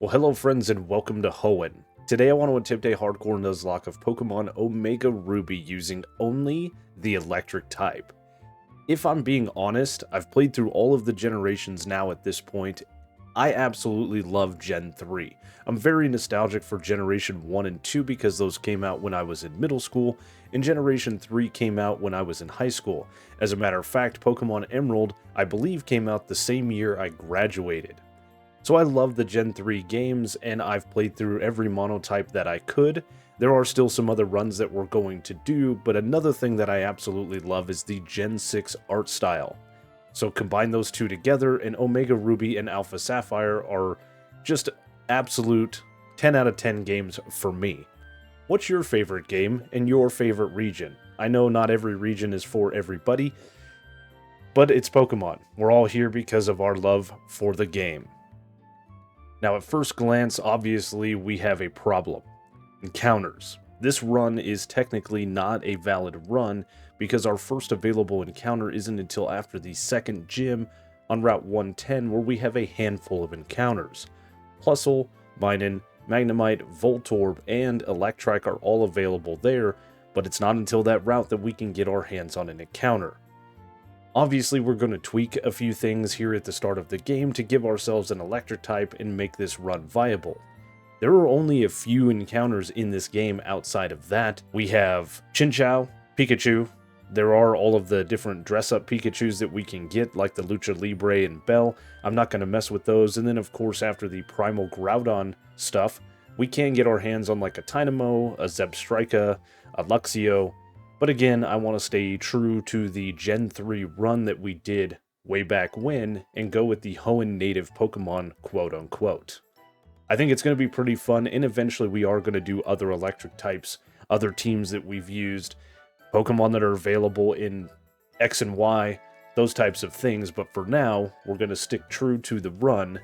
Well, hello friends and welcome to Hoenn. Today I want to attempt a hardcore Nuzlocke of Pokemon Omega Ruby using only the electric type. If I'm being honest, I've played through all of the generations now at this point. I absolutely love Gen 3. I'm very nostalgic for Generation 1 and 2 because those came out when I was in middle school, and Generation 3 came out when I was in high school. As a matter of fact, Pokemon Emerald, I believe, came out the same year I graduated. So I love the Gen 3 games, and I've played through every monotype that I could. There are still some other runs that we're going to do, but another thing that I absolutely love is the Gen 6 art style. So combine those two together, and Omega Ruby and Alpha Sapphire are just absolute 10 out of 10 games for me. What's your favorite game and your favorite region? I know not every region is for everybody, but it's Pokemon. We're all here because of our love for the game. Now, at first glance, obviously, we have a problem. Encounters. This run is technically not a valid run because our first available encounter isn't until after the second gym on Route 110, where we have a handful of encounters. Plusle, Minun, Magnemite, Voltorb, and Electrike are all available there, but it's not until that route that we can get our hands on an encounter. Obviously, we're going to tweak a few things here at the start of the game to give ourselves an electric type and make this run viable. There are only a few encounters in this game outside of that. We have Chinchou, Pikachu. There are all of the different dress-up Pikachus that we can get, like the Lucha Libre and Bell. I'm not going to mess with those. And then, of course, after the Primal Groudon stuff, we can get our hands on like a Tynamo, a Zebstrika, a Luxio. But again, I want to stay true to the Gen 3 run that we did way back when and go with the Hoenn native Pokemon, quote-unquote. I think it's going to be pretty fun, and eventually we are going to do other electric types, other teams that we've used, Pokemon that are available in X and Y, those types of things. But for now, we're going to stick true to the run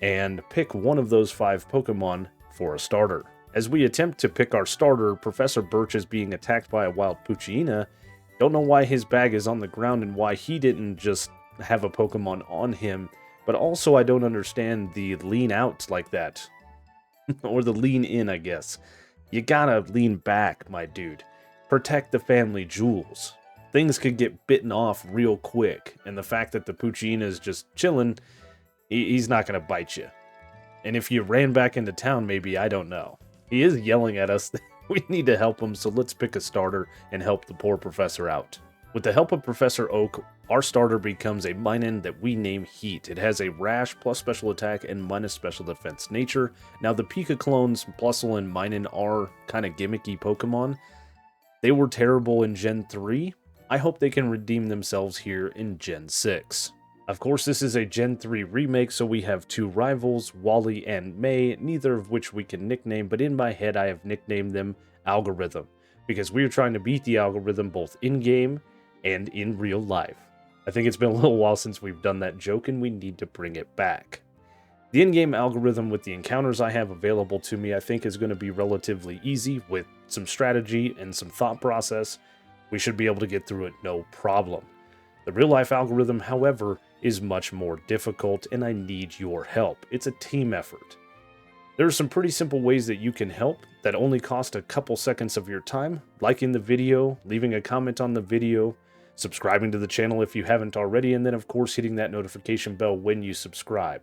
and pick one of those 5 Pokemon for a starter. As we attempt to pick our starter, Professor Birch is being attacked by a wild Poochyena. Don't know why his bag is on the ground and why he didn't just have a Pokemon on him, but also I don't understand the lean out like that. Or the lean in, I guess. You gotta lean back, my dude. Protect the family jewels. Things could get bitten off real quick, and the fact that the Poochyena is just chilling, he's not gonna bite you. And if you ran back into town, maybe, I don't know. He is yelling at us. We need to help him, so let's pick a starter and help the poor professor out. With the help of Professor Oak, our starter becomes a Minun that we name Heat. It has a Rash plus special attack and minus special defense nature. Now, the Pika clones, Plusle and Minun, are kind of gimmicky Pokemon. They were terrible in Gen 3. I hope they can redeem themselves here in Gen 6. Of course, this is a Gen 3 remake, so we have 2 rivals, Wally and May, neither of which we can nickname, but in my head I have nicknamed them Algorithm, because we are trying to beat the algorithm both in-game and in real life. I think it's been a little while since we've done that joke, and we need to bring it back. The in-game algorithm with the encounters I have available to me I think is going to be relatively easy. With some strategy and some thought process, we should be able to get through it no problem. The real-life algorithm, however, is much more difficult, and I need your help. It's a team effort. There are some pretty simple ways that you can help that only cost a couple seconds of your time: liking the video, leaving a comment on the video, subscribing to the channel if you haven't already, and then of course hitting that notification bell when you subscribe.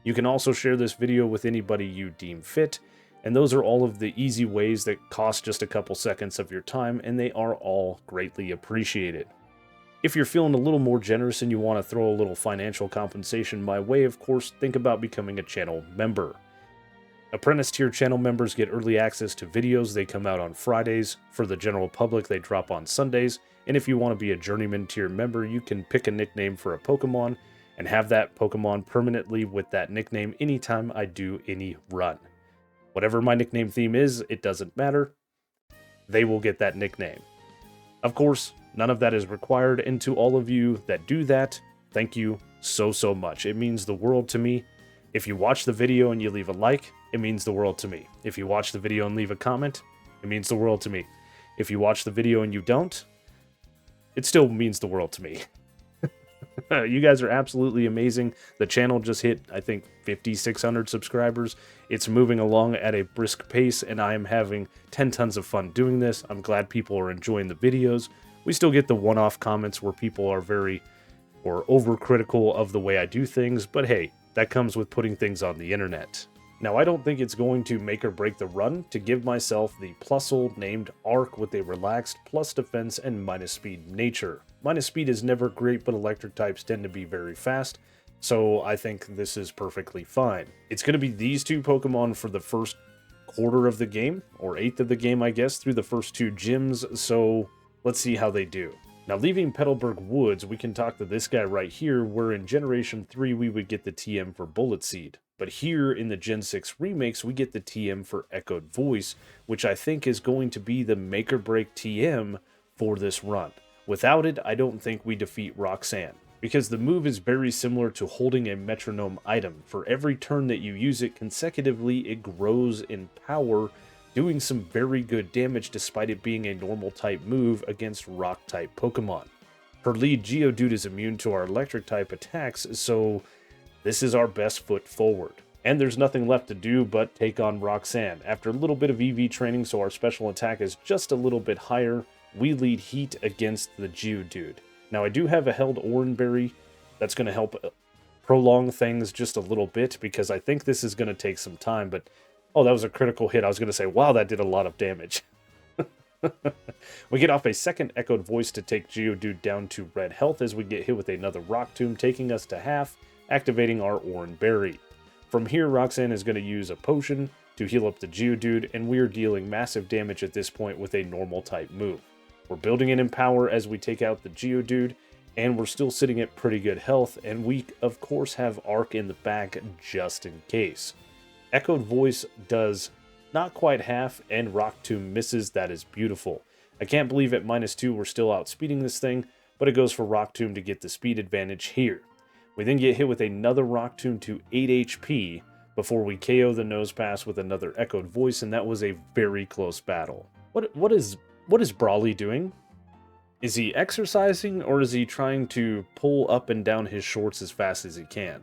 You can also share this video with anybody you deem fit, and those are all of the easy ways that cost just a couple seconds of your time, and they are all greatly appreciated. If you're feeling a little more generous and you want to throw a little financial compensation my way, of course, think about becoming a channel member. Apprentice tier channel members get early access to videos. They come out on Fridays. For the general public, they drop on Sundays. And if you want to be a journeyman tier member, you can pick a nickname for a Pokemon and have that Pokemon permanently with that nickname anytime I do any run. Whatever my nickname theme is, it doesn't matter. They will get that nickname. Of course, none of that is required, and to all of you that do that, thank you so much. It means the world to me. If you watch the video and you leave a like, it means the world to me. If you watch the video and leave a comment, it means the world to me. If you watch the video and you don't, it still means the world to me. You guys are absolutely amazing. The channel just hit, I think, 5,600 subscribers. It's moving along at a brisk pace, and I am having 10 tons of fun doing this. I'm glad people are enjoying the videos. We still get the one-off comments where people are very or overcritical of the way I do things, but hey, that comes with putting things on the internet. Now, I don't think it's going to make or break the run to give myself the plusle named Arc with a relaxed plus defense and minus speed nature. Minus speed is never great, but electric types tend to be very fast, so I think this is perfectly fine. It's going to be these two Pokemon for the first quarter of the game, or eighth of the game, I guess, through the first two gyms, so let's see how they do. Now, leaving Petalburg Woods, we can talk to this guy right here, where in Generation 3 we would get the TM for Bullet Seed. But here in the Gen 6 remakes, we get the TM for Echoed Voice, which I think is going to be the make or break TM for this run. Without it, I don't think we defeat Roxanne, because the move is very similar to holding a metronome item. For every turn that you use it consecutively, it grows in power, doing some very good damage despite it being a normal type move against rock type Pokemon. Her lead Geodude is immune to our electric type attacks, so this is our best foot forward. And there's nothing left to do but take on Roxanne. After a little bit of EV training, so our special attack is just a little bit higher, we lead Heat against the Geodude. Now, I do have a held Oranberry that's going to help prolong things just a little bit, because I think this is going to take some time, but oh, that was a critical hit. I was going to say, wow, that did a lot of damage. We get off a second Echoed Voice to take Geodude down to red health as we get hit with another Rock Tomb, taking us to half, activating our Oranberry. From here, Roxanne is going to use a potion to heal up the Geodude, and we are dealing massive damage at this point with a normal type move. We're building it in power as we take out the Geodude, and we're still sitting at pretty good health, and we, of course, have Arc in the back just in case. Echoed Voice does not quite half, and Rock Tomb misses. That is beautiful. I can't believe at -2 we're still outspeeding this thing, but it goes for Rock Tomb to get the speed advantage here. We then get hit with another Rock Tomb to 8 HP before we KO the Nose Pass with another Echoed Voice, and that was a very close battle. What is Brawly doing? Is he exercising, or is he trying to pull up and down his shorts as fast as he can?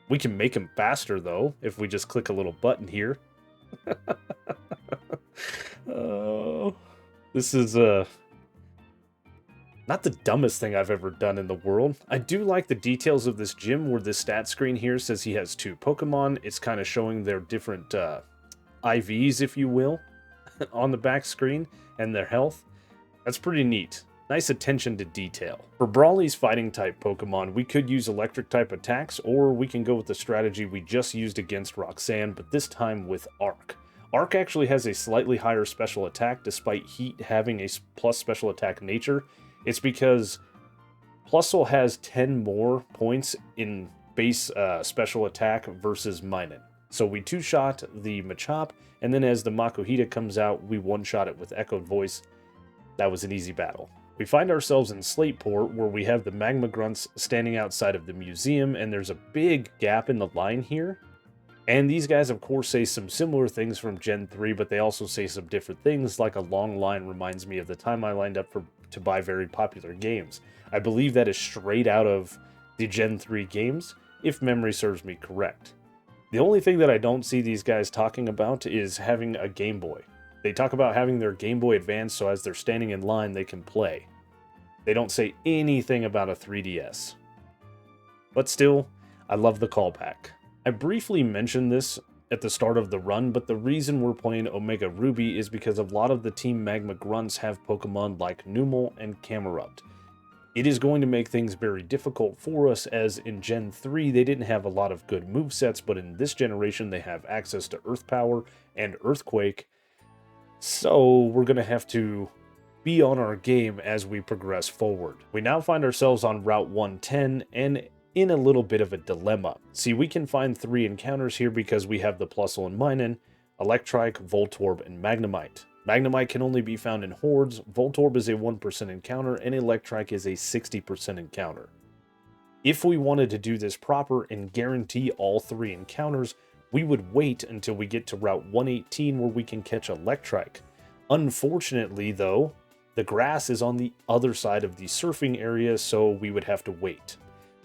We can make him faster, though, if we just click a little button here. Oh, this is not the dumbest thing I've ever done in the world. I do like the details of this gym, where the stat screen here says he has 2 Pokemon. It's kind of showing their different IVs, if you will, on the back screen, and their health. That's pretty neat. Nice attention to detail. For Brawly's fighting type Pokemon, we could use electric type attacks, or we can go with the strategy we just used against Roxanne, but this time with Arc. Arc actually has a slightly higher special attack despite Heat having a plus special attack nature. It's because Plusle has 10 more points in base special attack versus Minun. So we 2-shot the Machop, and then as the Makuhita comes out, we 1-shot it with Echoed Voice. That was an easy battle. We find ourselves in Slateport, where we have the Magma Grunts standing outside of the museum, and there's a big gap in the line here. And these guys, of course, say some similar things from Gen 3, but they also say some different things, like a long line reminds me of the time I lined up to buy very popular games. I believe that is straight out of the Gen 3 games, if memory serves me correct. The only thing that I don't see these guys talking about is having a Game Boy. They talk about having their Game Boy Advance so as they're standing in line, they can play. They don't say anything about a 3DS. But still, I love the callback. I briefly mentioned this at the start of the run, but the reason we're playing Omega Ruby is because a lot of the Team Magma Grunts have Pokemon like Numel and Camerupt. It is going to make things very difficult for us, as in Gen 3 they didn't have a lot of good movesets, but in this generation they have access to Earth Power and Earthquake. So we're going to have to be on our game as we progress forward. We now find ourselves on Route 110 and in a little bit of a dilemma. See, we can find 3 encounters here because we have the Plusle and Minun, Electrike, Voltorb, and Magnemite. Magnemite can only be found in hordes, Voltorb is a 1% encounter, and Electrike is a 60% encounter. If we wanted to do this proper and guarantee all 3 encounters, we would wait until we get to Route 118 where we can catch Electrike. Unfortunately, though, The grass is on the other side of the surfing area, so we would have to wait.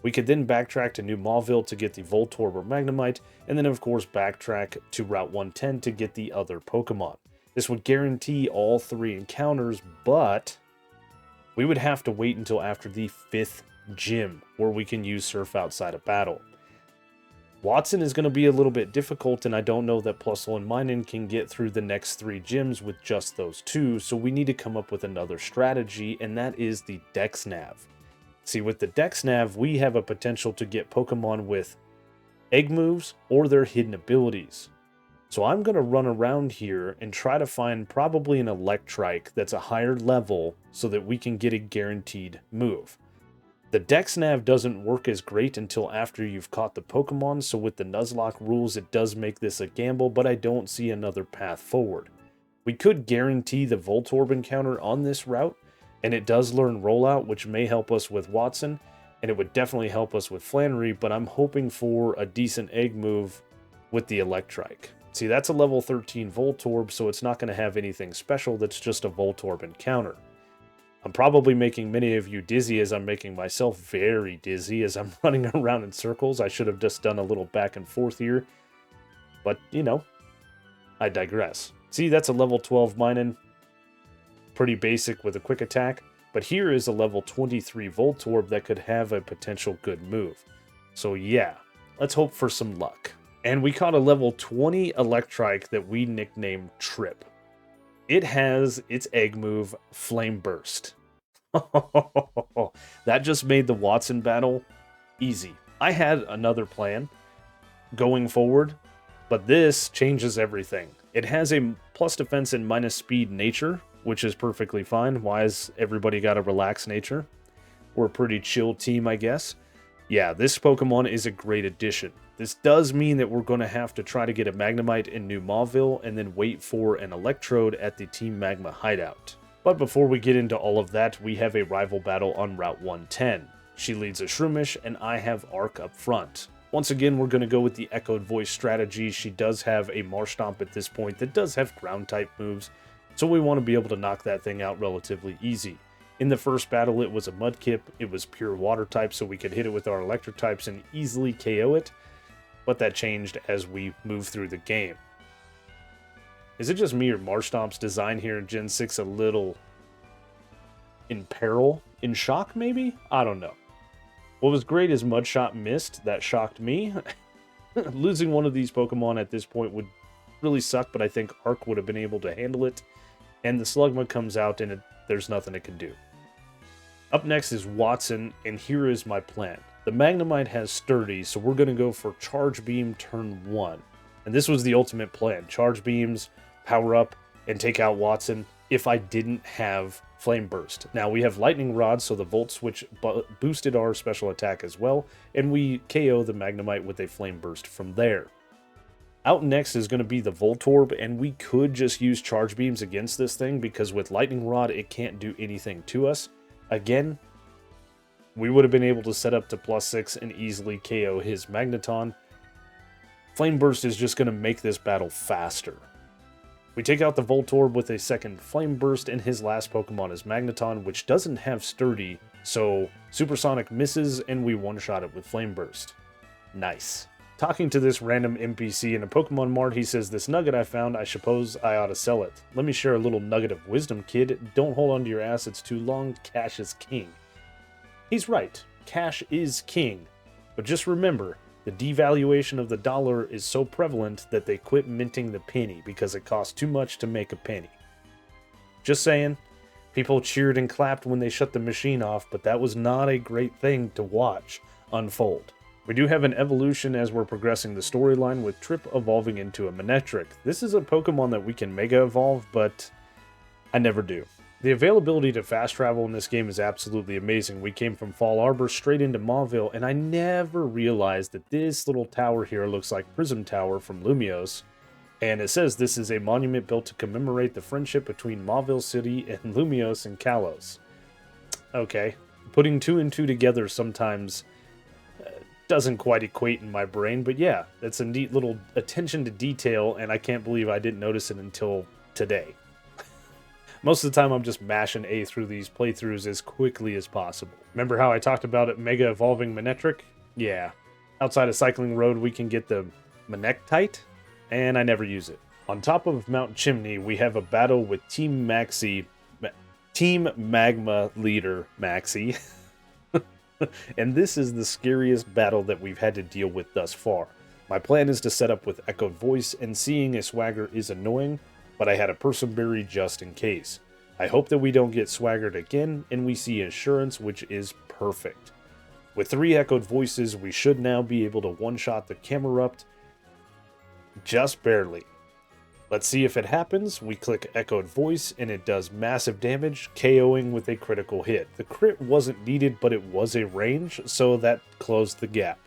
We could then backtrack to New Mauville to get the Voltorb or Magnemite, and then of course backtrack to Route 110 to get the other Pokemon. This would guarantee all 3 encounters, but we would have to wait until after the 5th gym, where we can use Surf outside of battle. Watson is going to be a little bit difficult, and I don't know that Plusle and Minun can get through the next 3 gyms with just those 2, so we need to come up with another strategy, and that is the DexNav. See, with the DexNav, we have a potential to get Pokemon with egg moves or their hidden abilities. So I'm going to run around here and try to find probably an Electrike that's a higher level so that we can get a guaranteed move. The DexNav doesn't work as great until after you've caught the Pokemon, so with the Nuzlocke rules it does make this a gamble, but I don't see another path forward. We could guarantee the Voltorb encounter on this route, and it does learn Rollout, which may help us with Watson, and it would definitely help us with Flannery, but I'm hoping for a decent egg move with the Electrike. See, that's a level 13 Voltorb, so it's not going to have anything special, that's just a Voltorb encounter. I'm probably making many of you dizzy as I'm making myself very dizzy as I'm running around in circles. I should have just done a little back and forth here, but, you know, I digress. See, that's a level 12 Minun. Pretty basic with a quick attack, but here is a level 23 Voltorb that could have a potential good move. So yeah, let's hope for some luck. And we caught a level 20 Electrike that we nicknamed Trip. It has its egg move, Flame Burst. That just made the Watson battle easy. I had another plan going forward, but this changes everything. It has a plus defense and minus speed nature, which is perfectly fine. Why has everybody got a relaxed nature? We're a pretty chill team, I guess. Yeah, this Pokemon is a great addition. This does mean that we're going to have to try to get a Magnemite in New Mauville and then wait for an Electrode at the Team Magma hideout. But before we get into all of that, we have a rival battle on Route 110. She leads a Shroomish and I have Arc up front. Once again, we're going to go with the Echoed Voice strategy. She does have a Marshtomp at this point that does have ground type moves, so we want to be able to knock that thing out relatively easy. In the first battle, it was a Mudkip. It was pure water type, so we could hit it with our electric types and easily KO it. But that changed as we move through the game. Is it just me or Marshtomp's design here in Gen 6 a little in peril? In shock, maybe? I don't know. What was great is Mudshot missed. That shocked me. Losing one of these Pokemon at this point would really suck, but I think Arc would have been able to handle it. And the Slugma comes out and there's nothing it can do. Up next is Watson, and here is my plan. The Magnemite has Sturdy, so we're going to go for Charge Beam turn 1. And this was the ultimate plan. Charge Beams, power up, and take out Watson if I didn't have Flame Burst. Now, we have Lightning Rod, so the Volt Switch boosted our special attack as well, and we KO the Magnemite with a Flame Burst from there. Out next is going to be the Voltorb, and we could just use Charge Beams against this thing, because with Lightning Rod, it can't do anything to us. Again, we would have been able to set up to +6 and easily KO his Magneton. Flame Burst is just going to make this battle faster. We take out the Voltorb with a second Flame Burst, and his last Pokemon is Magneton, which doesn't have Sturdy, so Supersonic misses, and we one-shot it with Flame Burst. Nice. Talking to this random NPC in a Pokemon Mart, he says, "This nugget I found, I suppose I ought to sell it. Let me share a little nugget of wisdom, kid. Don't hold on to your assets too long. Cash is king." He's right. Cash is king. But just remember, the devaluation of the dollar is so prevalent that they quit minting the penny because it costs too much to make a penny. Just saying. People cheered and clapped when they shut the machine off, but that was not a great thing to watch unfold. We do have an evolution as we're progressing the storyline, with Trip evolving into a Manectric. This is a Pokemon that we can Mega Evolve, but I never do. The availability to fast travel in this game is absolutely amazing. We came from Fall Arbor straight into Mauville, and I never realized that this little tower here looks like Prism Tower from Lumiose. And it says this is a monument built to commemorate the friendship between Mauville City and Lumiose and Kalos. Okay, putting 2 and 2 together sometimes doesn't quite equate in my brain, but yeah, that's a neat little attention to detail, and I can't believe I didn't notice it until today. Most of the time I'm just mashing A through these playthroughs as quickly as possible. Remember how I talked about it Mega Evolving Manectric? Yeah. Outside of Cycling Road we can get the Manectite, and I never use it. On top of Mount Chimney, we have a battle with Team Magma leader Maxi. And this is the scariest battle that we've had to deal with thus far. My plan is to set up with Echoed Voice, and seeing a Swagger is annoying, but I had a Person Berry just in case. I hope that we don't get Swaggered again, and we see Assurance, which is perfect. With 3 Echoed Voices, we should now be able to one-shot the Camerupt just barely. Let's see if it happens. We click Echoed Voice and it does massive damage, KOing with a critical hit. The crit wasn't needed, but it was a range, so that closed the gap.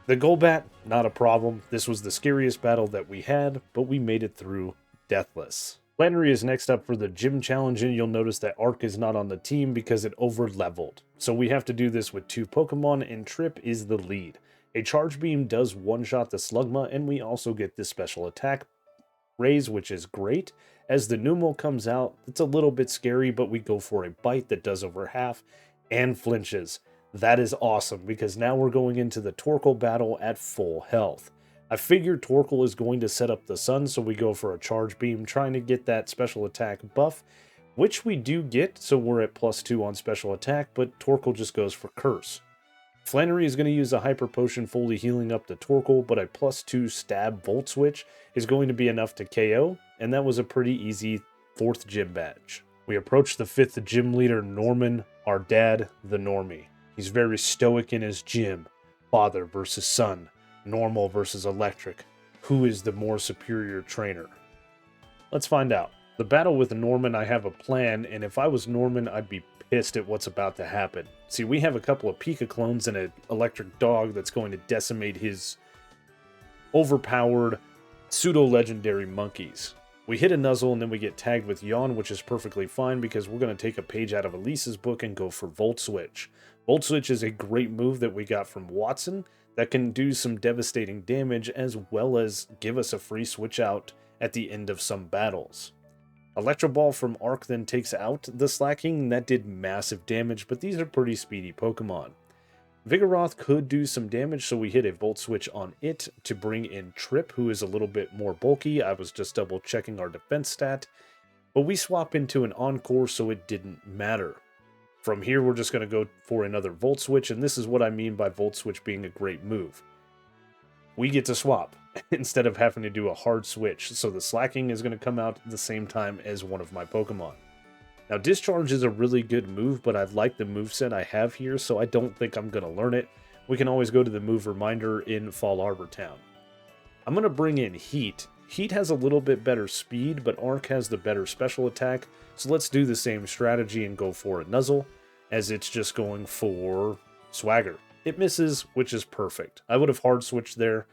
The Golbat, not a problem. This was the scariest battle that we had, but we made it through deathless. Flannery is next up for the gym challenge, and you'll notice that Arc is not on the team because it over-leveled. So we have to do this with 2 Pokemon, and Trip is the lead. A Charge Beam does one-shot the Slugma, and we also get this special attack raise, which is great. As the Numel comes out, it's a little bit scary, but we go for a bite that does over half and flinches. That is awesome, because now we're going into the Torkoal battle at full health. I figured Torkoal is going to set up the sun, so we go for a Charge Beam, trying to get that special attack buff, which we do get, so we're at +2 on special attack, but Torkoal just goes for Curse. Flannery is going to use a Hyper Potion, fully healing up the Torkoal, but a +2 stab Volt Switch is going to be enough to KO, and that was a pretty easy 4th gym badge. We approach the 5th gym leader, Norman, our dad, the Normie. He's very stoic in his gym. Father versus son, normal versus electric. Who is the more superior trainer? Let's find out. The battle with Norman, I have a plan, and if I was Norman, I'd be pissed at what's about to happen. See, we have a couple of Pika clones and an electric dog that's going to decimate his overpowered pseudo-legendary monkeys. We hit a Nuzzle and then we get tagged with Yawn, which is perfectly fine because we're going to take a page out of Elise's book and go for Volt Switch. Volt Switch is a great move that we got from Watson that can do some devastating damage as well as give us a free switch out at the end of some battles. Electro Ball from Arc then takes out the Slacking, and that did massive damage, but these are pretty speedy Pokemon. Vigoroth could do some damage, so we hit a Volt Switch on it to bring in Trip, who is a little bit more bulky. I was just double checking our defense stat, but we swap into an Encore, so it didn't matter. From here, we're just going to go for another Volt Switch, and this is what I mean by Volt Switch being a great move. We get to swap instead of having to do a hard switch, so the Slacking is going to come out at the same time as one of my Pokemon. Now, Discharge is a really good move, but I like the moveset I have here, so I don't think I'm going to learn it. We can always go to the move reminder in Fall Arbor Town. I'm going to bring in Heat. Heat has a little bit better speed, but Arc has the better special attack, so let's do the same strategy and go for a Nuzzle, as it's just going for Swagger. It misses, which is perfect. I would have hard switched there,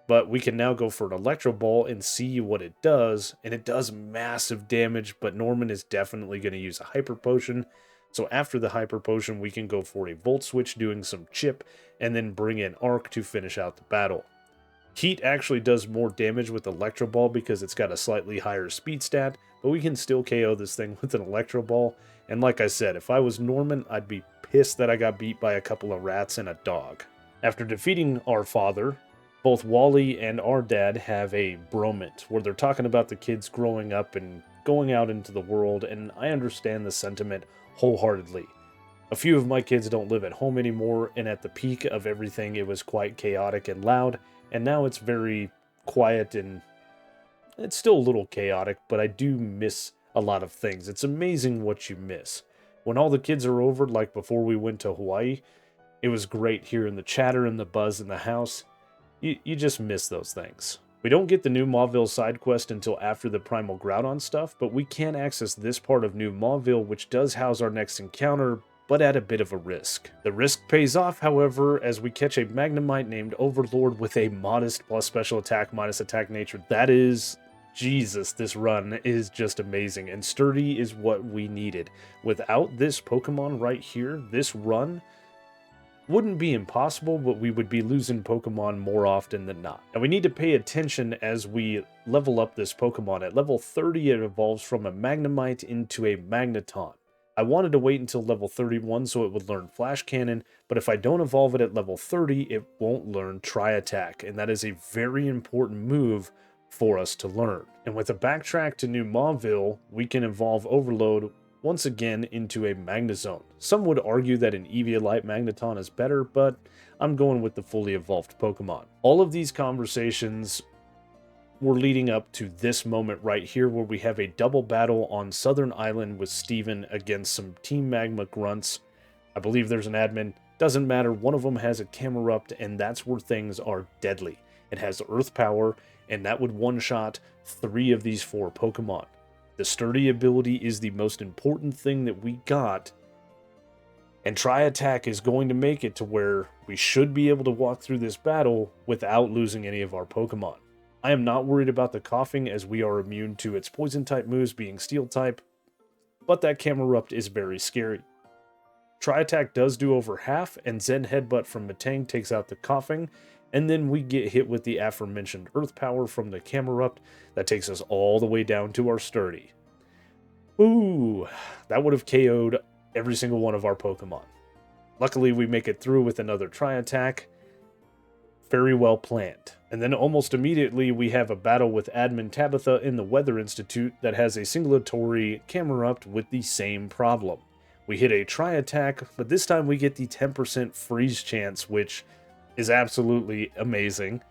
but we can now go for an Electro Ball and see what it does, and it does massive damage, but Norman is definitely going to use a Hyper Potion, so after the Hyper Potion, we can go for a Volt Switch, doing some chip, and then bring in Arc to finish out the battle. Heat actually does more damage with Electro Ball because it's got a slightly higher speed stat, but we can still KO this thing with an Electro Ball, and like I said, if I was Norman, I'd be pissed that I got beat by a couple of rats and a dog. After defeating our father, both Wally and our dad have a bromance where they're talking about the kids growing up and going out into the world, and I understand the sentiment wholeheartedly. A few of my kids don't live at home anymore, and at the peak of everything, it was quite chaotic and loud, and now it's very quiet and it's still a little chaotic, but I do miss a lot of things. It's amazing what you miss. When all the kids are over, like before we went to Hawaii, it was great hearing the chatter and the buzz in the house. You just miss those things. We don't get the new Mauville side quest until after the Primal Groudon stuff, but we can access this part of New Mauville, which does house our next encounter, but at a bit of a risk. The risk pays off, however, as we catch a Magnemite named Overlord with a modest plus special attack minus attack nature. That is... Jesus, this run is just amazing, and Sturdy is what we needed. Without this Pokemon right here, this run Wouldn't be impossible, but we would be losing Pokemon more often than not. And we need to pay attention as we level up this Pokemon. At level 30, it evolves from a Magnemite into a Magneton. I wanted to wait until level 31 so it would learn Flash Cannon, but if I don't evolve it at level 30, it won't learn Tri-Attack, and that is a very important move for us to learn. And with a backtrack to New Mauville, we can evolve Overload once again into a Magnezone. Some would argue that an Eviolite Magneton is better, but I'm going with the fully evolved Pokemon. All of these conversations were leading up to this moment right here where we have a double battle on Southern Island with Steven against some Team Magma grunts. I believe there's an admin. Doesn't matter. One of them has a Camerupt, and that's where things are deadly. It has Earth Power, and that would one-shot 3 of these 4 Pokemon. The Sturdy ability is the most important thing that we got, and Tri-Attack is going to make it to where we should be able to walk through this battle without losing any of our Pokemon. I am not worried about the coughing as we are immune to its poison-type moves being Steel-type, but that Camerupt is very scary. Tri-Attack does do over half, and Zen Headbutt from Metang takes out the coughing, and then we get hit with the aforementioned Earth Power from the Camerupt that takes us all the way down to our Sturdy. Ooh, that would have KO'd every single one of our Pokemon. Luckily, we make it through with another Tri-Attack. Very well planned. And then almost immediately, we have a battle with Admin Tabitha in the Weather Institute that has a Singulatory Camerupt with the same problem. We hit a Tri-Attack, but this time we get the 10% freeze chance, which is absolutely amazing.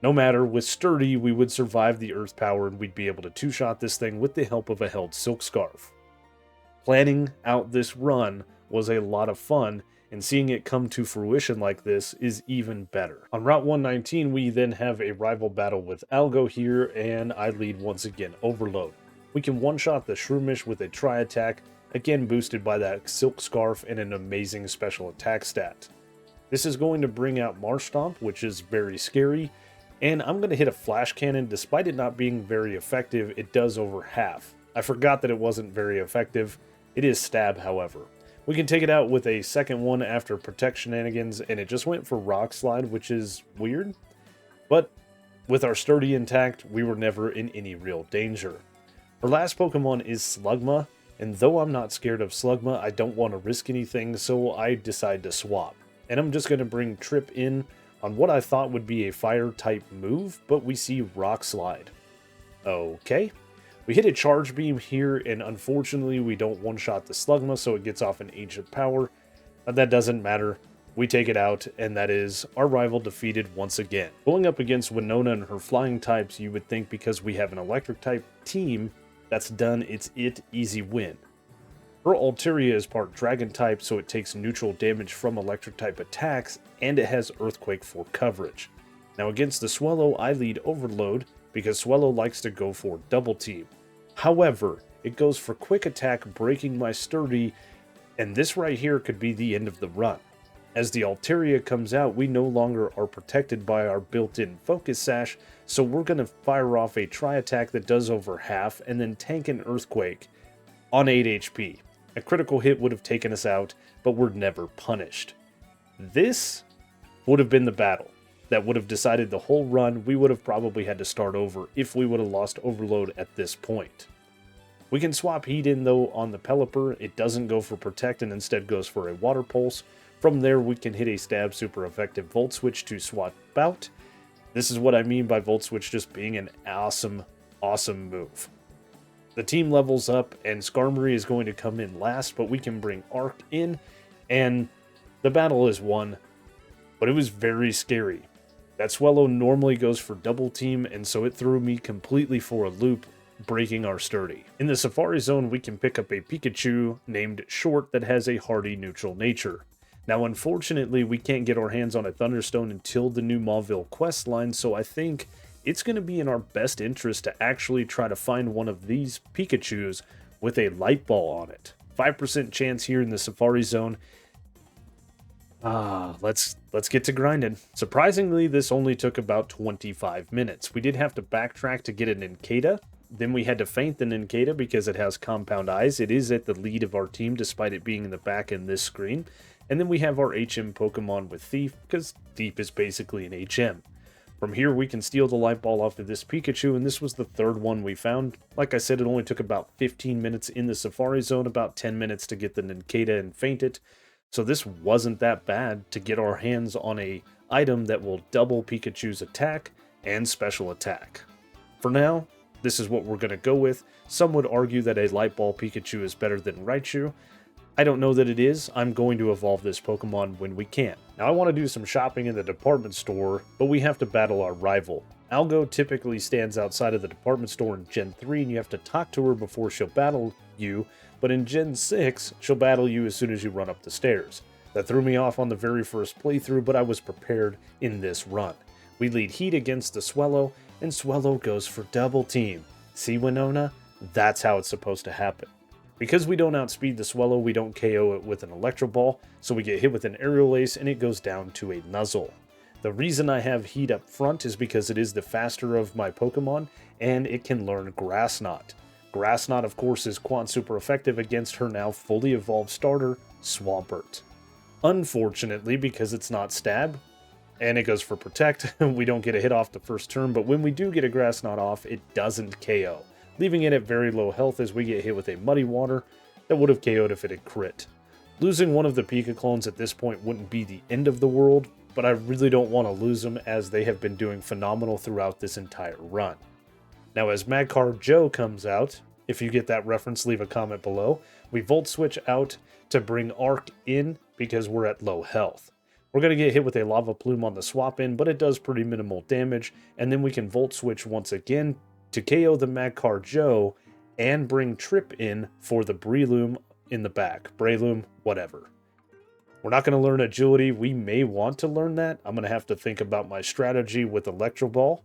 No matter, with Sturdy, we would survive the Earth Power and we'd be able to two-shot this thing with the help of a held Silk Scarf. Planning out this run was a lot of fun, and seeing it come to fruition like this is even better. On Route 119, we then have a rival battle with Algo here, and I lead once again Overload. We can one-shot the Shroomish with a Tri-Attack, again boosted by that Silk Scarf and an amazing special attack stat. This is going to bring out Marshtomp, which is very scary, and I'm going to hit a Flash Cannon. Despite it not being very effective, it does over half. I forgot that it wasn't very effective. It is Stab, however. We can take it out with a second one after Protect Shenanigans, and it just went for Rock Slide, which is weird. But with our Sturdy intact, we were never in any real danger. Our last Pokemon is Slugma, and though I'm not scared of Slugma, I don't want to risk anything, so I decide to swap. And I'm just going to bring Trip in on what I thought would be a Fire-type move, but we see Rock Slide. Okay. We hit a Charge Beam here, and unfortunately we don't one-shot the Slugma, so it gets off an Ancient Power. But that doesn't matter. We take it out, and that is our rival defeated once again. Going up against Winona and her flying types, you would think because we have an Electric-type team, that's done, it's easy win. Her Altaria is part Dragon-type, so it takes neutral damage from Electric-type attacks, and it has Earthquake for coverage. Now against the Swellow, I lead Overload, because Swellow likes to go for Double Team. However, it goes for Quick Attack, breaking my Sturdy, and this right here could be the end of the run. As the Altaria comes out, we no longer are protected by our built-in Focus Sash, so we're going to fire off a Tri-Attack that does over half, and then tank an Earthquake on 8 HP. A critical hit would have taken us out, but we're never punished. This would have been the battle that would have decided the whole run. We would have probably had to start over if we would have lost Overload at this point. We can swap Heat in though on the Pelipper. It doesn't go for Protect and instead goes for a Water Pulse. From there we can hit a Stab super effective Volt Switch to swap out. This is what I mean by Volt Switch just being an awesome move. The team levels up and Skarmory is going to come in last, but we can bring Arc in and the battle is won. But it was very scary. That Swellow normally goes for Double Team, and so it threw me completely for a loop, breaking our Sturdy. In the Safari Zone, we can pick up a Pikachu named Short that has a hardy neutral nature. Now, unfortunately, we can't get our hands on a Thunderstone until the new Mauville quest line, so I think it's going to be in our best interest to actually try to find one of these Pikachus with a Light Ball on it. 5% chance here in the Safari Zone. Let's get to grinding. Surprisingly, this only took about 25 minutes. We did have to backtrack to get an Nincada. Then we had to feint the Nincada because it has Compound Eyes. It is at the lead of our team despite it being in the back in this screen. And then we have our HM Pokemon with Thief, because Thief is basically an HM. From here, we can steal the Light Ball off of this Pikachu, and this was the third one we found. Like I said, it only took about 15 minutes in the Safari Zone, about 10 minutes to get the Nincada and Faint It. So this wasn't that bad to get our hands on a item that will double Pikachu's attack and special attack. For now, this is what we're going to go with. Some would argue that a Light Ball Pikachu is better than Raichu. I don't know that it is. I'm going to evolve this Pokemon when we can. Now I want to do some shopping in the department store, but we have to battle our rival. Algo typically stands outside of the department store in Gen 3 and you have to talk to her before she'll battle you, but in Gen 6, she'll battle you as soon as you run up the stairs. That threw me off on the very first playthrough, but I was prepared in this run. We lead Heat against the Swellow, and Swellow goes for double team. See, Winona? That's how it's supposed to happen. Because we don't outspeed the Swellow, we don't KO it with an Electro Ball, so we get hit with an Aerial Ace and it goes down to a Nuzzle. The reason I have Heat up front is because it is the faster of my Pokemon, and it can learn Grass Knot. Grass Knot, of course, is quad super effective against her now fully evolved starter, Swampert. Unfortunately, because it's not Stab, and it goes for Protect, we don't get a hit off the first turn, but when we do get a Grass Knot off, it doesn't KO, leaving it at very low health as we get hit with a Muddy Water that would have KO'd if it had crit. Losing one of the Pika clones at this point wouldn't be the end of the world, but I really don't want to lose them as they have been doing phenomenal throughout this entire run. Now as Magcar Joe comes out, if you get that reference, leave a comment below, we Volt Switch out to bring Arc in because we're at low health. We're going to get hit with a Lava Plume on the swap in, but it does pretty minimal damage, and then we can Volt Switch once again to KO the Magcar Joe and bring Trip in for the Breloom in the back. Breloom, whatever. We're not going to learn Agility. We may want to learn that. I'm going to have to think about my strategy with Electro Ball.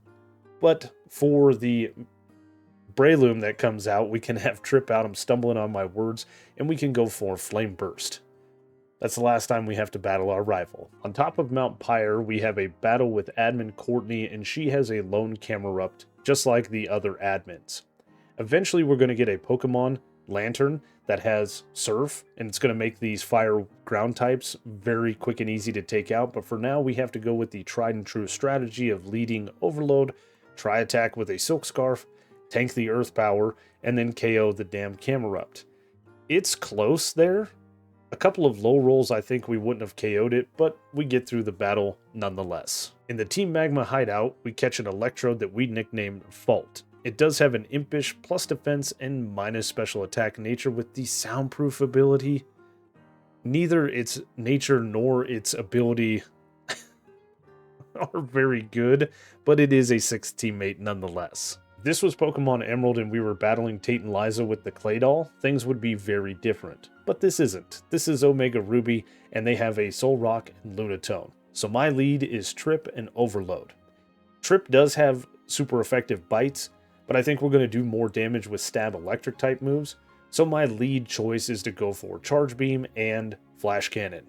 But for the Breloom that comes out, we can have Trip out. I'm stumbling on my words. And we can go for Flame Burst. That's the last time we have to battle our rival. On top of Mount Pyre, we have a battle with Admin Courtney, and she has a lone Camerupt, just like the other admins. Eventually, we're going to get a Pokemon Lantern that has Surf, and it's going to make these fire ground types very quick and easy to take out, but for now, we have to go with the tried and true strategy of leading Overload, try attack with a Silk Scarf, tank the Earth Power, and then KO the damn Camerupt. It's close there. A couple of low rolls, I think we wouldn't have KO'd it, but we get through the battle nonetheless. In the Team Magma hideout, we catch an Electrode that we nicknamed Fault. It does have an Impish plus defense and minus special attack nature with the soundproof ability. Neither its nature nor its ability are very good, but it is a 6th teammate nonetheless. If this was Pokemon Emerald and we were battling Tate and Liza with the Claydol, things would be very different. But this isn't. This is Omega Ruby, and they have a Soul Rock and Lunatone. So my lead is Trip and Overload. Trip does have super effective bites, but I think we're going to do more damage with Stab Electric type moves, so my lead choice is to go for Charge Beam and Flash Cannon.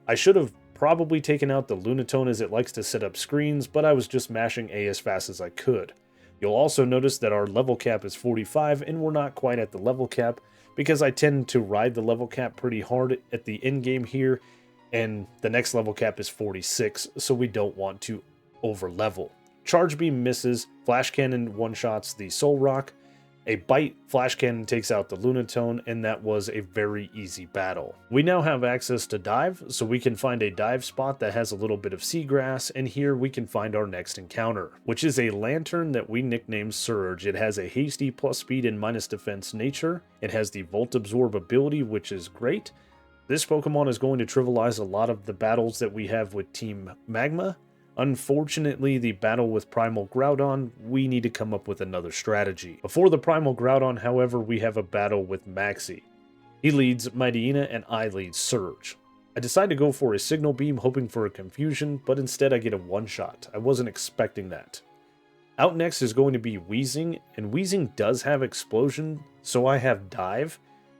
I should have probably taken out the Lunatone as it likes to set up screens, but I was just mashing A as fast as I could. You'll also notice that our level cap is 45, and we're not quite at the level cap, because I tend to ride the level cap pretty hard at the end game here, and the next level cap is 46, so we don't want to over level. Charge Beam misses, Flash Cannon one-shots the Soul Rock, a Bite, Flash Cannon takes out the Lunatone, and that was a very easy battle. We now have access to Dive, so we can find a dive spot that has a little bit of seagrass, and here we can find our next encounter, which is a Lantern that we nicknamed Surge. It has a hasty plus speed and minus defense nature. It has the Volt Absorb ability, which is great. This Pokemon is going to trivialize a lot of the battles that we have with Team Magma. Unfortunately, the battle with Primal Groudon, we need to come up with another strategy. Before the Primal Groudon, however, we have a battle with Maxie. He leads Mightyena and I lead Surge. I decide to go for a Signal Beam hoping for a confusion, but instead I get a one-shot. I wasn't expecting that. Out next is going to be Weezing, and Weezing does have Explosion, so I have Dive.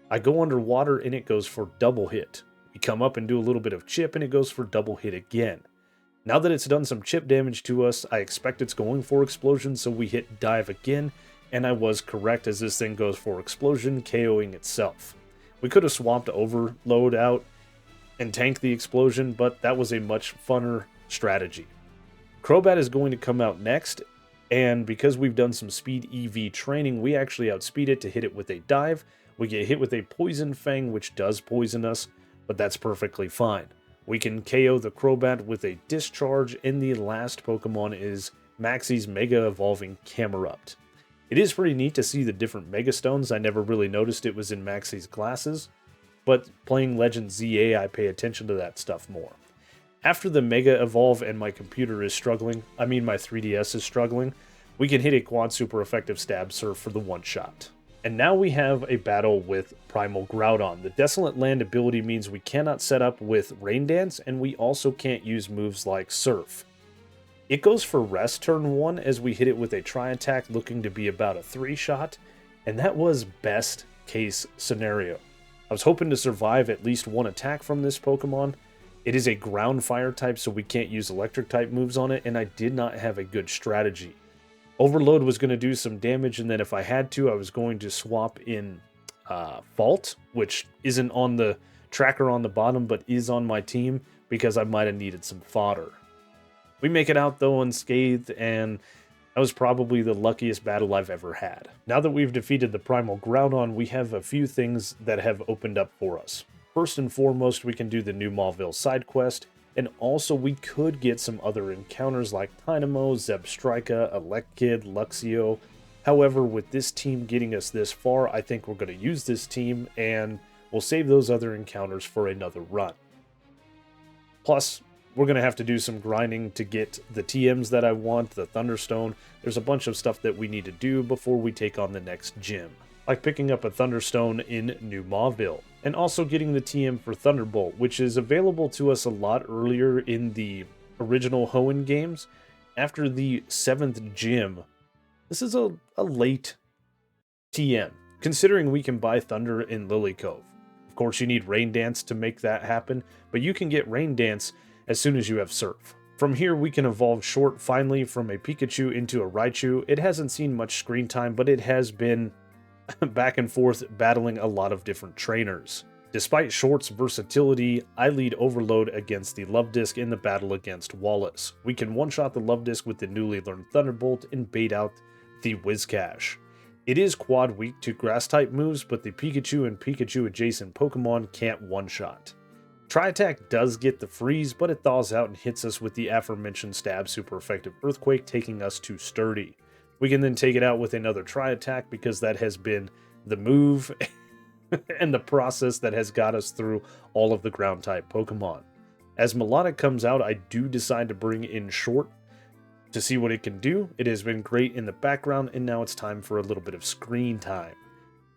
I go underwater and it goes for double hit. We come up and do a little bit of chip and it goes for double hit again. Now that it's done some chip damage to us, I expect it's going for Explosion, so we hit Dive again, and I was correct as this thing goes for Explosion, KOing itself. We could have swapped Overload out, and tank the explosion, but that was a much funner strategy. Crobat is going to come out next, and because we've done some speed EV training, we actually outspeed it to hit it with a dive. We get hit with a Poison Fang, which does poison us, but that's perfectly fine. We can KO the Crobat with a Discharge, and the last Pokemon is Maxie's Mega Evolving Camerupt. It is pretty neat to see the different Mega Stones. I never really noticed it was in Maxie's glasses, but playing Legend ZA, I pay attention to that stuff more. After the Mega Evolve and my computer is struggling, I mean my 3DS is struggling, we can hit a quad super effective Stab Surf for the one-shot. And now we have a battle with Primal Groudon. The Desolate Land ability means we cannot set up with Rain Dance, and we also can't use moves like Surf. It goes for Rest turn 1 as we hit it with a Tri-Attack looking to be about a 3-shot, and that was best case scenario. I was hoping to survive at least one attack from this Pokemon. It is a ground fire type, so we can't use electric type moves on it, and I did not have a good strategy. Overload was going to do some damage, and then if I had to, I was going to swap in Fault, which isn't on the tracker on the bottom, but is on my team, because I might have needed some fodder. We make it out, though, unscathed, and that was probably the luckiest battle I've ever had. Now that we've defeated the Primal Groudon, we have a few things that have opened up for us. First and foremost, we can do the New Mauville side quest, and also we could get some other encounters like Dynamo, Zebstrika, Elekid, Luxio. However, with this team getting us this far, I think we're going to use this team, and we'll save those other encounters for another run. Plus, we're going to have to do some grinding to get the TMs that I want, the Thunderstone. There's a bunch of stuff that we need to do before we take on the next gym, like picking up a Thunderstone in New Mauville, and also getting the TM for Thunderbolt, which is available to us a lot earlier in the original Hoenn games. After the 7th gym, this is a late TM, considering we can buy Thunder in Lily Cove. Of course, you need Rain Dance to make that happen, but you can get Rain Dance as soon as you have Surf. From here, we can evolve Short finally from a Pikachu into a Raichu. It hasn't seen much screen time, but it has been back and forth battling a lot of different trainers. Despite Short's versatility, I lead Overload against the Love Disc in the battle against Wallace. We can one-shot the Love Disc with the newly learned Thunderbolt and bait out the Whiscash. It is quad weak to Grass-type moves, but the Pikachu and Pikachu-adjacent Pokemon can't one-shot. Tri-Attack does get the freeze, but it thaws out and hits us with the aforementioned Stab super effective Earthquake, taking us to Sturdy. We can then take it out with another Tri-Attack because that has been the move and the process that has got us through all of the ground-type Pokemon. As Melodic comes out, I do decide to bring in Short to see what it can do. It has been great in the background, and now it's time for a little bit of screen time.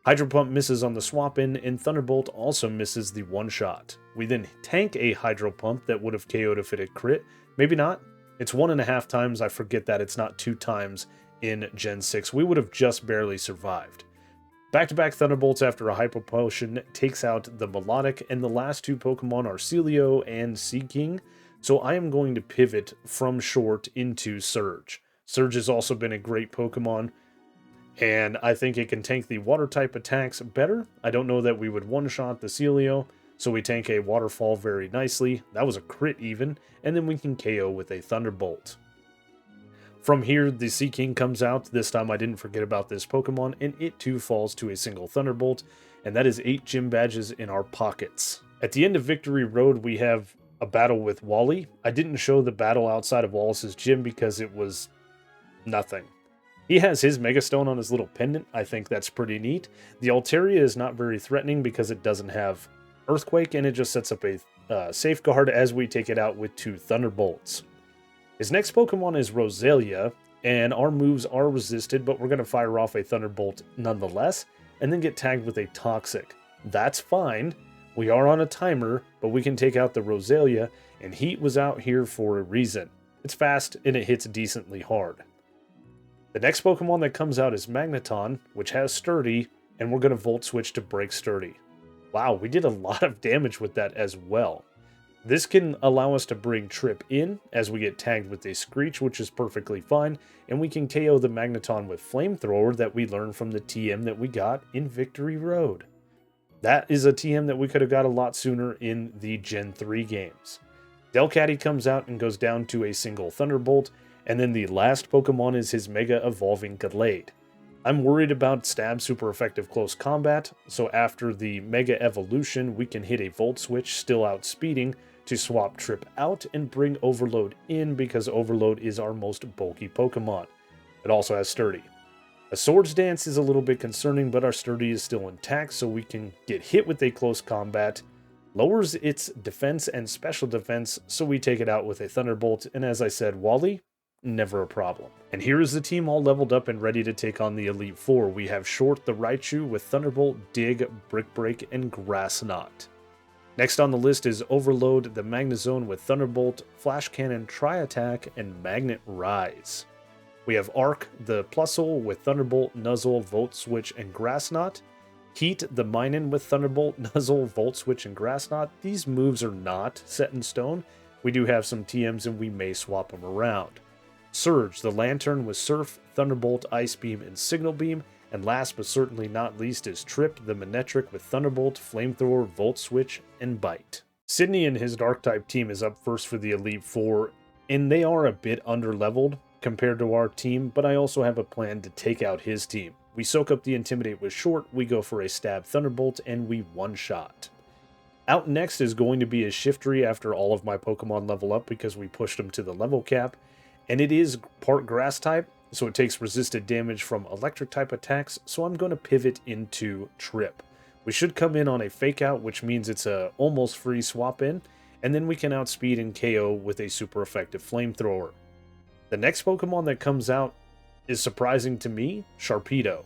Hydro Pump misses on the swap-in, and Thunderbolt also misses the one-shot. We then tank a Hydro Pump that would have KO'd if it had crit. Maybe not. It's 1.5 times. I forget that it's not 2 times in Gen 6. We would have just barely survived. Back-to-back Thunderbolts after a Hyper Potion takes out the Melodic, and the last 2 Pokemon are Celio and Seaking, so I am going to pivot from Short into Surge. Surge has also been a great Pokemon, and I think it can tank the Water-type attacks better. I don't know that we would one-shot the Celio, so we tank a Waterfall very nicely. That was a crit even, and then we can KO with a Thunderbolt. From here, the Seaking comes out. This time I didn't forget about this Pokemon, and it too falls to a single Thunderbolt, and that is 8 gym badges in our pockets. At the end of Victory Road, we have a battle with Wally. I didn't show the battle outside of Wallace's gym because it was nothing. He has his Mega Stone on his little pendant. I think that's pretty neat. The Altaria is not very threatening because it doesn't have Earthquake, and it just sets up a safeguard as we take it out with 2 Thunderbolts. His next Pokemon is Roselia, and our moves are resisted, but we're going to fire off a Thunderbolt nonetheless, and then get tagged with a Toxic. That's fine. We are on a timer, but we can take out the Roselia, and Heat was out here for a reason. It's fast, and it hits decently hard. The next Pokemon that comes out is Magneton, which has Sturdy, and we're going to Volt Switch to break Sturdy. Wow, we did a lot of damage with that as well. This can allow us to bring Trip in as we get tagged with a Screech, which is perfectly fine, and we can KO the Magneton with Flamethrower that we learned from the TM that we got in Victory Road. That is a TM that we could have got a lot sooner in the Gen 3 games. Delcatty comes out and goes down to a single Thunderbolt, and then the last Pokemon is his Mega Evolving Gallade. I'm worried about Stab super effective close combat, so after the Mega Evolution, we can hit a Volt Switch, still outspeeding, to swap Trip out and bring Overload in because Overload is our most bulky Pokemon. It also has Sturdy. A Swords Dance is a little bit concerning, but our Sturdy is still intact, so we can get hit with a close combat. Lowers its defense and special defense, so we take it out with a Thunderbolt, and as I said, Wally, never a problem. And here is the team all leveled up and ready to take on the Elite Four. We have Short the Raichu with Thunderbolt, Dig, Brick Break, and Grass Knot. Next on the list is Overload the Magnezone with Thunderbolt, Flash Cannon, Tri-Attack, and Magnet Rise. We have Arc the Plusle with Thunderbolt, Nuzzle, Volt Switch, and Grass Knot. Heat the Minun with Thunderbolt, Nuzzle, Volt Switch, and Grass Knot. These moves are not set in stone. We do have some TMs and we may swap them around. Surge the Lantern with Surf, Thunderbolt, Ice Beam, and Signal Beam. And last but certainly not least is Trip the Manectric with Thunderbolt, Flamethrower, Volt Switch, and Bite. Sydney and his Dark-type team is up first for the Elite Four, and they are a bit under-leveled compared to our team, but I also have a plan to take out his team. We soak up the Intimidate with Short, we go for a Stab Thunderbolt, and we one-shot. Out next is going to be a Shiftry after all of my Pokemon level up because we pushed them to the level cap, and it is part Grass-type, so it takes resisted damage from Electric-type attacks, so I'm going to pivot into Trip. We should come in on a Fake Out, which means it's a almost free swap in, and then we can outspeed and KO with a super effective Flamethrower. The next Pokemon that comes out is surprising to me, Sharpedo.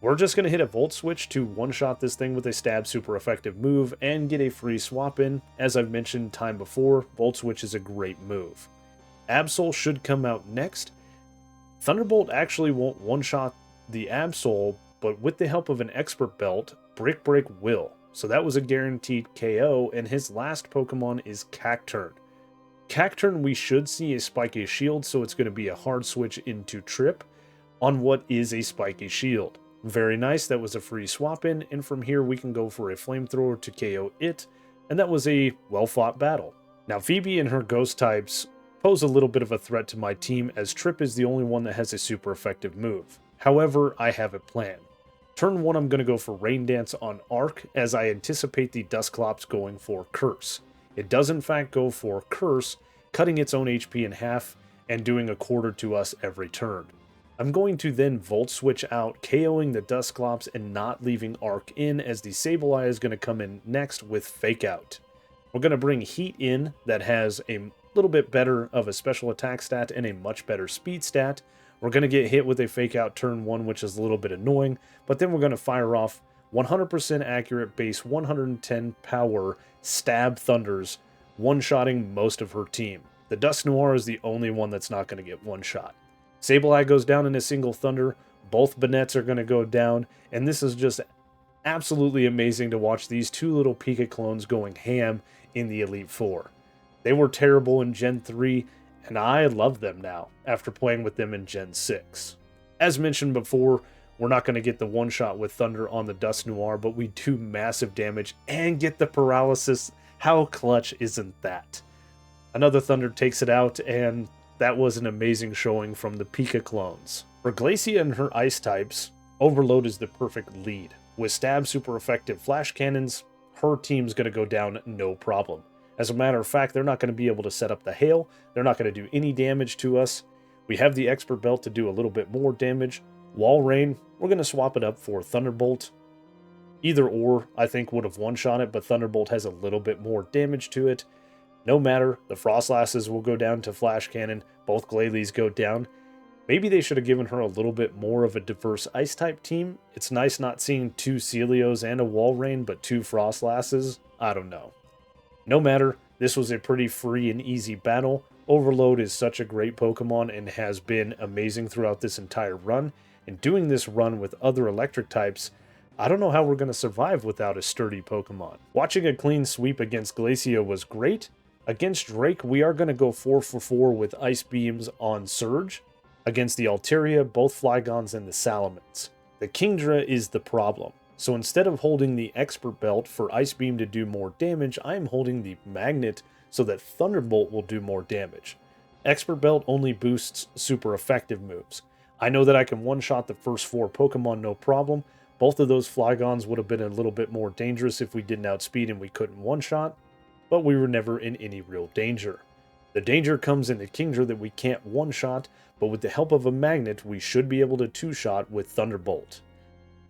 We're just going to hit a Volt Switch to one-shot this thing with a Stab super effective move and get a free swap in. As I've mentioned time before, Volt Switch is a great move. Absol should come out next. Thunderbolt actually won't one-shot the Absol, but with the help of an Expert Belt, Brick Break will. So that was a guaranteed KO, and his last Pokemon is Cacturne. Cacturne, we should see a Spiky Shield, so it's going to be a hard switch into Trip on what is a Spiky Shield. Very nice, that was a free swap in, and from here we can go for a Flamethrower to KO it, and that was a well-fought battle. Now Phoebe and her Ghost types pose a little bit of a threat to my team, as Trip is the only one that has a super effective move. However, I have a plan. Turn 1, I'm going to go for Rain Dance on Arc, as I anticipate the Dusclops going for Curse. It does in fact go for Curse, cutting its own HP in half and doing a quarter to us every turn. I'm going to then Volt Switch out, KOing the Dusclops and not leaving Arc in, as the Sableye is going to come in next with Fake Out. We're going to bring Heat in, that has a little bit better of a special attack stat and a much better speed stat. We're going to get hit with a Fake Out turn 1, which is a little bit annoying, but then we're going to fire off 100% accurate base 110 power Stab Thunders, one-shotting most of her team. The Dusknoir is the only one that's not going to get one-shot. Sableye goes down in a single Thunder, both Bannettes are going to go down, and this is just absolutely amazing to watch these two little Pika clones going ham in the Elite Four. They were terrible in Gen 3, and I love them now after playing with them in Gen 6. As mentioned before, we're not going to get the one-shot with Thunder on the Dusknoir, but we do massive damage and get the paralysis. How clutch isn't that? Another Thunder takes it out, and that was an amazing showing from the Pika clones. For Glacia and her Ice types, Overload is the perfect lead. With Stab super effective Flash Cannons, her team's going to go down no problem. As a matter of fact, they're not going to be able to set up the Hail. They're not going to do any damage to us. We have the Expert Belt to do a little bit more damage. Wall Rain, we're going to swap it up for Thunderbolt. Either or, I think, would have one-shot it, but Thunderbolt has a little bit more damage to it. No matter, the Frostlasses will go down to Flash Cannon. Both Glalie go down. Maybe they should have given her a little bit more of a diverse Ice-type team. It's nice not seeing 2 Celios and a Wall Rain, but 2 Frostlasses. I don't know. No matter, this was a pretty free and easy battle. Overload is such a great Pokemon and has been amazing throughout this entire run. And doing this run with other electric types, I don't know how we're going to survive without a sturdy Pokemon. Watching a clean sweep against Glacia was great. Against Drake, we are going to go 4 for 4 with Ice Beams on Surge. Against the Altaria, both Flygons and the Salamence. The Kingdra is the problem. So instead of holding the Expert Belt for Ice Beam to do more damage, I am holding the Magnet so that Thunderbolt will do more damage. Expert Belt only boosts super effective moves. I know that I can one-shot the first 4 Pokemon no problem. Both of those Flygons would have been a little bit more dangerous if we didn't outspeed and we couldn't one-shot, but we were never in any real danger. The danger comes in the Kingdra that we can't one-shot, but with the help of a Magnet, we should be able to two-shot with Thunderbolt.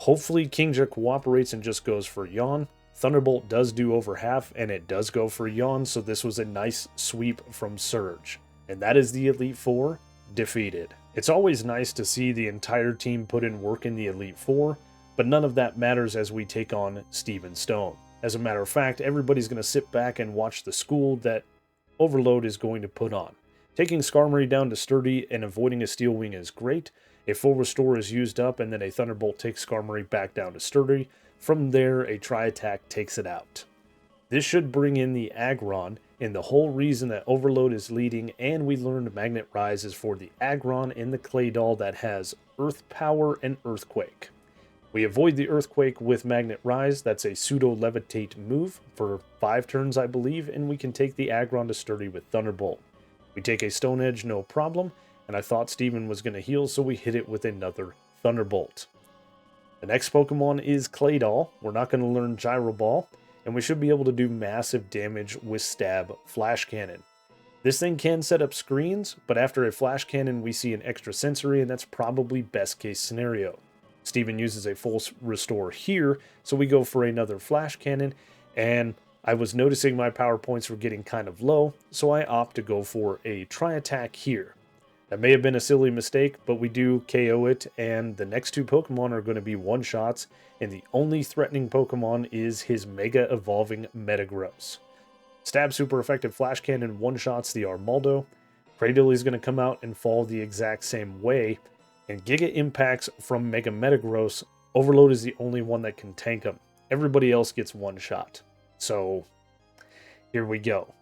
Hopefully Kingdra cooperates and just goes for Yawn. Thunderbolt does do over half, and it does go for Yawn, so this was a nice sweep from Surge. And that is the Elite Four defeated. It's always nice to see the entire team put in work in the Elite Four, but none of that matters as we take on Steven Stone. As a matter of fact, everybody's going to sit back and watch the school that Overload is going to put on. Taking Skarmory down to Sturdy and avoiding a Steel Wing is great. A full restore is used up, and then a Thunderbolt takes Skarmory back down to Sturdy. From there, a Tri-Attack takes it out. This should bring in the Aggron, and the whole reason that Overload is leading, and we learned Magnet Rise, is for the Aggron in the Clay Doll that has Earth Power and Earthquake. We avoid the Earthquake with Magnet Rise. That's a pseudo-levitate move for 5 turns, I believe, and we can take the Aggron to Sturdy with Thunderbolt. We take a Stone Edge, no problem, and I thought Steven was going to heal, so we hit it with another Thunderbolt. The next Pokemon is Clay Doll. We're not going to learn Gyro Ball, and we should be able to do massive damage with Stab Flash Cannon. This thing can set up screens, but after a Flash Cannon, we see an extra sensory, and that's probably best case scenario. Steven uses a full restore here, so we go for another Flash Cannon, and I was noticing my power points were getting kind of low, so I opt to go for a Tri-Attack here. That may have been a silly mistake, but we do KO it, and the next 2 Pokemon are going to be one-shots, and the only threatening Pokemon is his Mega Evolving Metagross. Stab super effective Flash Cannon one-shots the Armaldo. Cradily is going to come out and fall the exact same way, and Giga Impacts from Mega Metagross. Overload is the only one that can tank him. Everybody else gets one shot. So, here we go.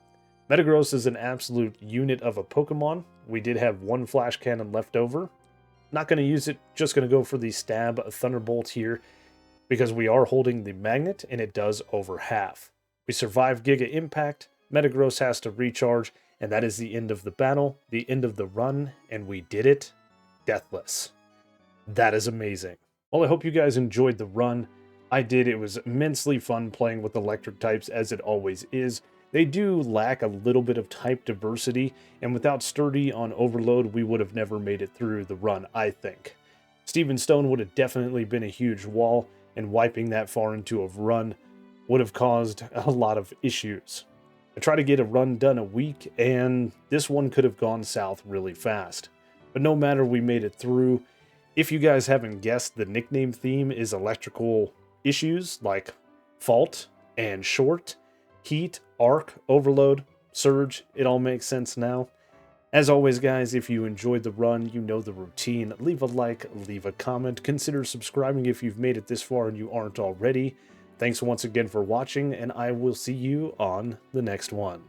Metagross is an absolute unit of a Pokemon. We did have 1 Flash Cannon left over. Not going to use it, just going to go for the Stab Thunderbolt here, because we are holding the Magnet, and it does over half. We survive Giga Impact, Metagross has to recharge, and that is the end of the battle, the end of the run, and we did it deathless. That is amazing. Well, I hope you guys enjoyed the run. I did. It was immensely fun playing with electric types, as it always is. They do lack a little bit of type diversity, and without Sturdy on Overload, we would have never made it through the run, I think. Steven Stone would have definitely been a huge wall, and wiping that far into a run would have caused a lot of issues. I tried to get a run done a week, and this one could have gone south really fast. But no matter, we made it through. If you guys haven't guessed, the nickname theme is electrical issues like fault and short, heat, arc, overload, surge. It all makes sense now. As always, guys, if you enjoyed the run, you know the routine. Leave a like, leave a comment. Consider subscribing if you've made it this far and you aren't already. Thanks once again for watching, and I will see you on the next one.